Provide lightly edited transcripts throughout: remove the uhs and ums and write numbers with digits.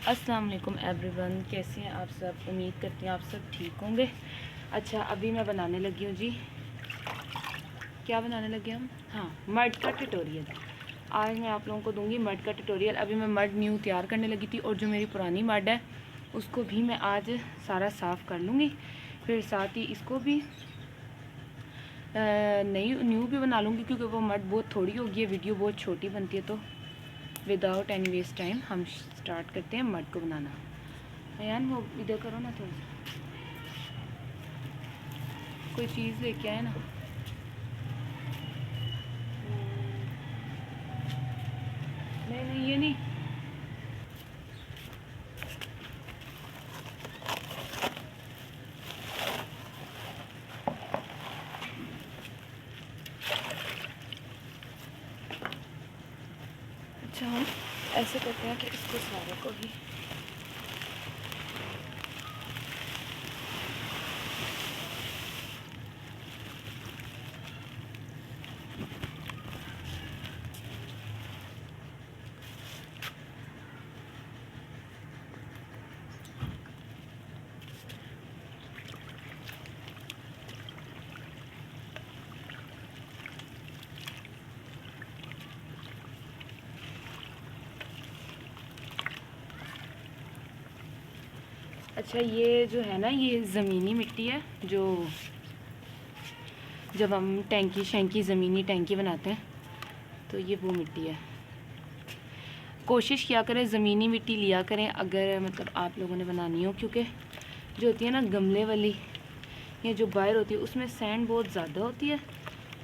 अस्सलाम वालेकुम एवरीवन, कैसे हैं आप सब। उम्मीद करती हैं आप सब ठीक होंगे। अच्छा, अभी मैं बनाने लगी हूँ जी। क्या बनाने लगे हम? हाँ, मड का ट्यूटोरियल। आज मैं आप लोगों को दूंगी मड का ट्यूटोरियल। अभी मैं मड न्यू तैयार करने लगी थी और जो मेरी पुरानी मड है उसको भी मैं आज सारा साफ़ कर लूँगी। फिर साथ ही इसको भी नई न्यू भी बना लूँगी, क्योंकि वो मड बहुत थोड़ी होगी है, वीडियो बहुत छोटी बनती है। तो विदाउट एनी वेस्ट टाइम हम स्टार्ट करते हैं मड को बनाना। अयान वो इधर करो ना, थोड़ा सा कोई चीज़ लेके आए ना। नहीं नहीं, ये नहीं। अच्छा, हम ऐसे करते हैं कि इसको सारे को ही अच्छा, ये जो है ना, ये ज़मीनी मिट्टी है। जो जब हम टैंकी शैंकी ज़मीनी टैंकी बनाते हैं तो ये वो मिट्टी है। कोशिश किया करें ज़मीनी मिट्टी लिया करें अगर मतलब आप लोगों ने बनानी हो, क्योंकि जो होती है ना गमले वाली या जो बाहर होती है उसमें सैंड बहुत ज़्यादा होती है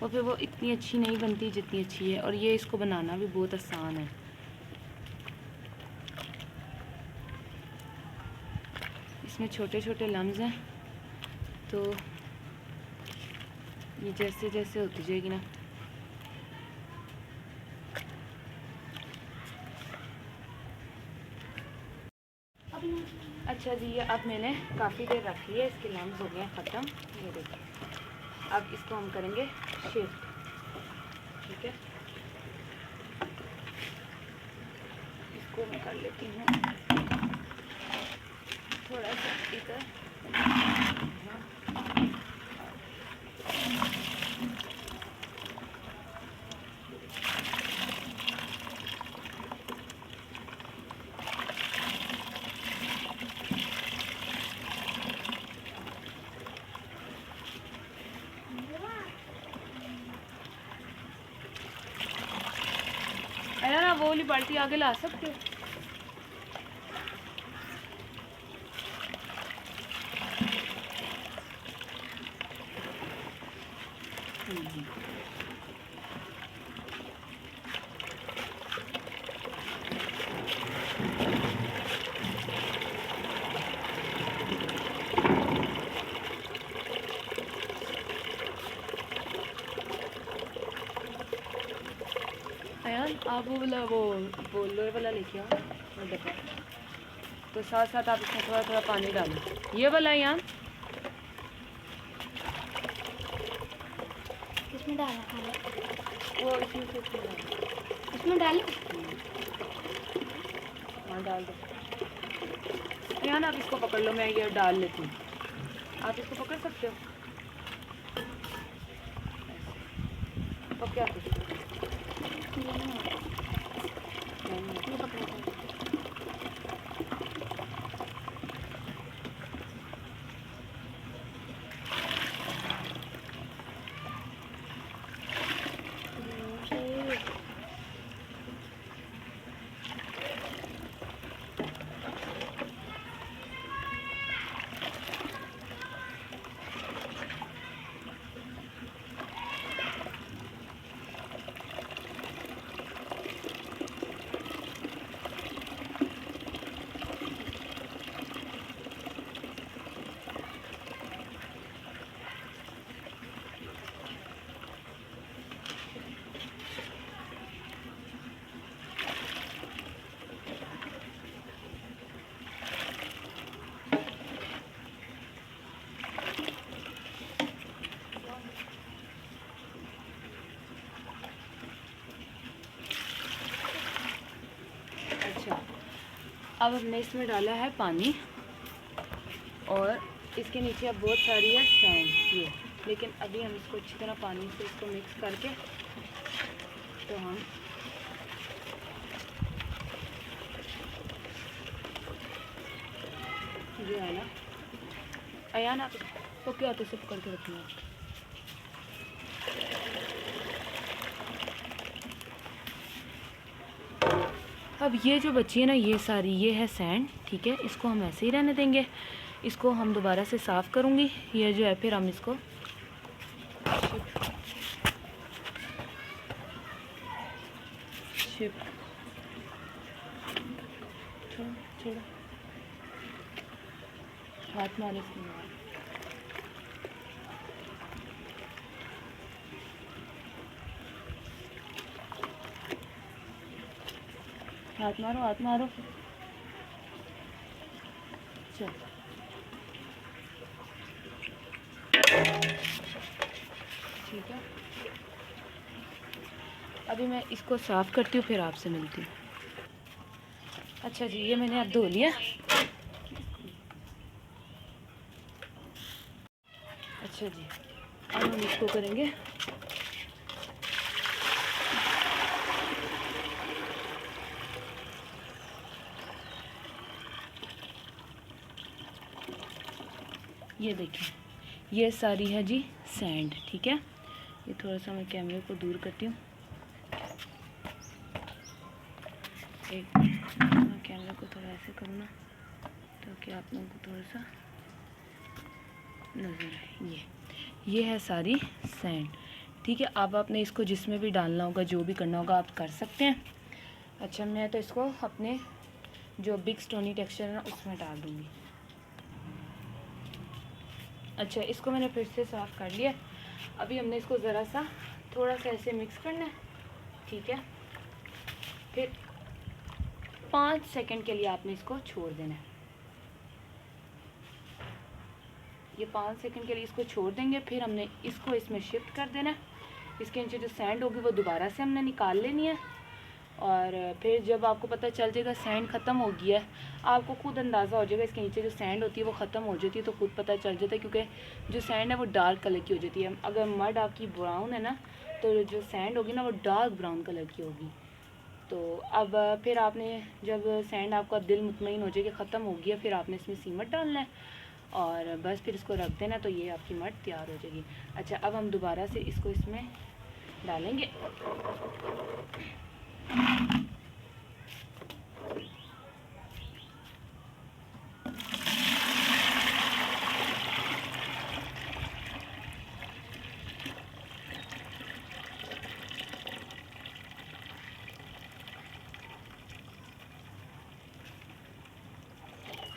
और फिर वो इतनी अच्छी नहीं बनती जितनी अच्छी है। और ये इसको बनाना भी बहुत आसान है। इसमें छोटे छोटे लम्स हैं, तो ये जैसे जैसे होती जाएगी ना। अच्छा जी, ये अब मैंने काफ़ी देर रख लिया, इसके लम्स हो गए हैं ख़त्म। ये देखिए, अब इसको हम करेंगे शिफ्ट। ठीक है, इसको मैं कर लेती हूँ थोड़ा सा इधर। अरे ना, वो वाली बाल्टी आगे ला सकते हो। अयान, आप वो वाला वो बोलर वाला लेके आओ डब्बा। तो साथ साथ आप इसमें थोड़ा थोड़ा पानी डालो। ये वाला अयान किसमें डाला खाना? वो इसमें से इसमें डालो। इसमें डाल। हाँ, डाल दो। अयान, आप इसको पकड़ लो, मैं ये डाल लेती हूँ। आप इसको पकड़ सकते हो। अब क्या कुछ ये पकड़ा था। अब हमने इसमें डाला है पानी और इसके नीचे अब बहुत सारी है सैंड ये, लेकिन अभी हम इसको अच्छी तरह पानी से इसको मिक्स करके तो हम जो है ना अयान आप तो क्या होता है सब करके रखना। अब ये जो बची है ना ये सारी ये है सैंड, ठीक है, इसको हम ऐसे ही रहने देंगे। इसको हम दोबारा से साफ़ करूँगी, ये जो है फिर हम इसको शिप थोड़ा हाथ मारे हाथ मारो हाथ मारो। चल ठीक है, अभी मैं इसको साफ़ करती हूँ फिर आपसे मिलती हूँ। अच्छा जी, ये मैंने अब धो लिया। अच्छा जी, अब हम इसको करेंगे ये देखिए, ये सारी है जी सैंड, ठीक है। ये थोड़ा सा मैं कैमरे को दूर करती हूँ, एक मैं कैमरे को थोड़ा ऐसे करूँ ना ताकि आप लोगों को थोड़ा सा नज़र आए। ये है सारी सैंड, ठीक है। अब आपने इसको जिसमें भी डालना होगा, जो भी करना होगा आप कर सकते हैं। अच्छा, मैं तो इसको अपने जो बिग स्टोनी टेक्सचर है ना उसमें डाल दूँगी। अच्छा, इसको मैंने फिर से साफ़ कर लिया। अभी हमने इसको ज़रा सा थोड़ा सा ऐसे मिक्स करना है, ठीक है। फिर 5 सेकंड के लिए आपने इसको छोड़ देना है। ये 5 सेकंड के लिए इसको छोड़ देंगे, फिर हमने इसको इसमें शिफ्ट कर देना है। इसके नीचे जो सैंड होगी वो दोबारा से हमने निकाल लेनी है। और फिर जब आपको पता चल जाएगा सैंड ख़त्म हो गया है, आपको खुद अंदाज़ा हो जाएगा इसके नीचे जो सैंड होती है वो ख़त्म हो जाती है, तो खुद पता चल जाता है, क्योंकि जो सैंड है वो डार्क कलर की हो जाती है। अगर मड आपकी ब्राउन है ना, तो जो सैंड होगी ना वो डार्क ब्राउन कलर की होगी। तो अब फिर आपने जब सैंड आपका दिल मुतमईन हो जाएगा ख़त्म हो गया, फिर आपने इसमें सीमेंट डालना है और बस फिर इसको रख देना, तो ये आपकी मड तैयार हो जाएगी। अच्छा, अब हम दोबारा से इसको इसमें डालेंगे।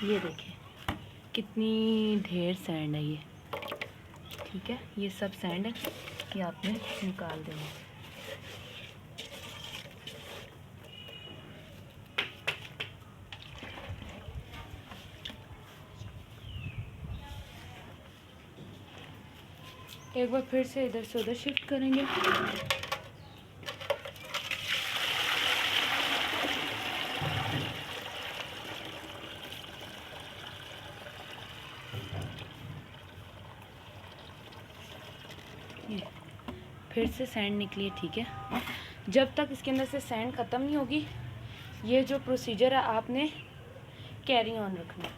ये देखिए कितनी ढेर सैंड है ये, ठीक है। ये सब सैंड है, ये आपने निकाल देना। एक बार फिर से इधर से उधर शिफ्ट करेंगे। ये फिर से सैंड निकली है, ठीक है। जब तक इसके अंदर से सैंड ख़त्म नहीं होगी, ये जो प्रोसीजर है आपने कैरी ऑन रखना।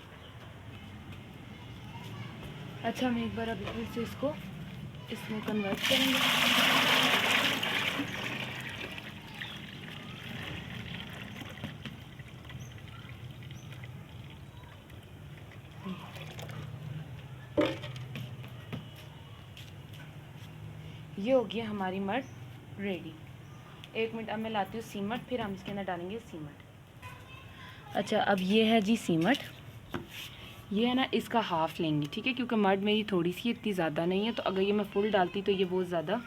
अच्छा, हम एक बार अभी फिर से इसको इसमें कन्वर्ट करेंगे। ये हो गया हमारी मड रेडी। 1 मिनट, अब मैं लाती हूँ सीमट, फिर हम इसके अंदर डालेंगे सीमट। अच्छा, अब ये है जी सीमट, ये है ना इसका हाफ़ लेंगे, ठीक है, क्योंकि मड मेरी थोड़ी सी इतनी ज़्यादा नहीं है, तो अगर ये मैं फुल डालती तो ये बहुत ज़्यादा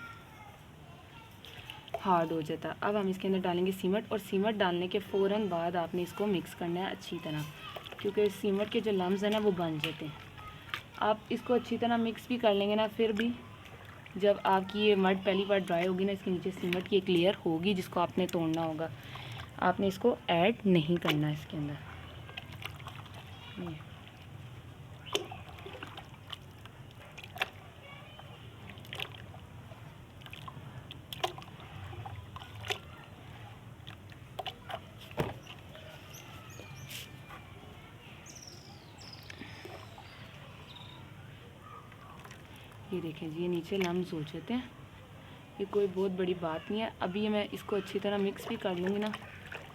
हार्ड हो जाता। अब हम इसके अंदर डालेंगे सीमट, और सीमट डालने के फ़ौरन बाद आपने इसको मिक्स करना है अच्छी तरह, क्योंकि सीमट के जो लम्स हैं ना वो बन जाते हैं। आप इसको अच्छी तरह मिक्स भी कर लेंगे ना, फिर भी जब आपकी ये मड पहली बार ड्राई होगी ना, इसके नीचे सीमट की एक लेयर होगी जिसको आपने तोड़ना होगा। आपने इसको ऐड नहीं करना इसके अंदर, ये देखें जी, ये नीचे लम्स हो जाते हैं, ये कोई बहुत बड़ी बात नहीं है। अभी ये मैं इसको अच्छी तरह मिक्स भी कर लूँगी ना,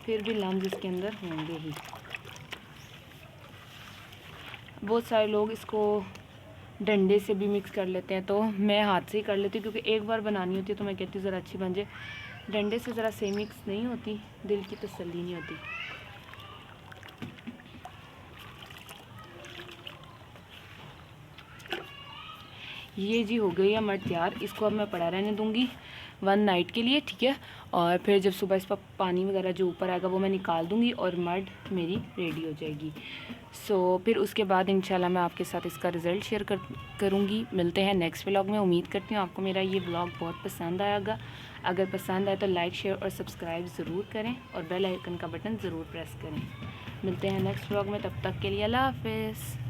फिर भी लम्स इसके अंदर होंगे ही। बहुत सारे लोग इसको डंडे से भी मिक्स कर लेते हैं, तो मैं हाथ से ही कर लेती हूँ, क्योंकि एक बार बनानी होती है तो मैं कहती हूँ ज़रा अच्छी बन जाए। डंडे से ज़रा सही मिक्स नहीं होती, दिल की तसल्ली नहीं होती। ये जी हो गई है मर्द तैयार। इसको अब मैं पड़ा रहने दूँगी 1 नाइट के लिए, ठीक है। और फिर जब सुबह इस पर पानी वगैरह जो ऊपर आएगा वो मैं निकाल दूँगी और मर्द मेरी रेडी हो जाएगी। फिर उसके बाद इंशाल्लाह मैं आपके साथ इसका रिज़ल्ट शेयर करूँगी। मिलते हैं नेक्स्ट व्लॉग में। उम्मीद करती हूँ आपको मेरा ये व्लॉग बहुत पसंद आएगा। अगर पसंद आए तो लाइक, शेयर और सब्सक्राइब ज़रूर करें और बेल आइकन का बटन ज़रूर प्रेस करें। मिलते हैं नेक्स्ट व्लॉग में, तब तक के लिए अल्लाह हाफ़िज़।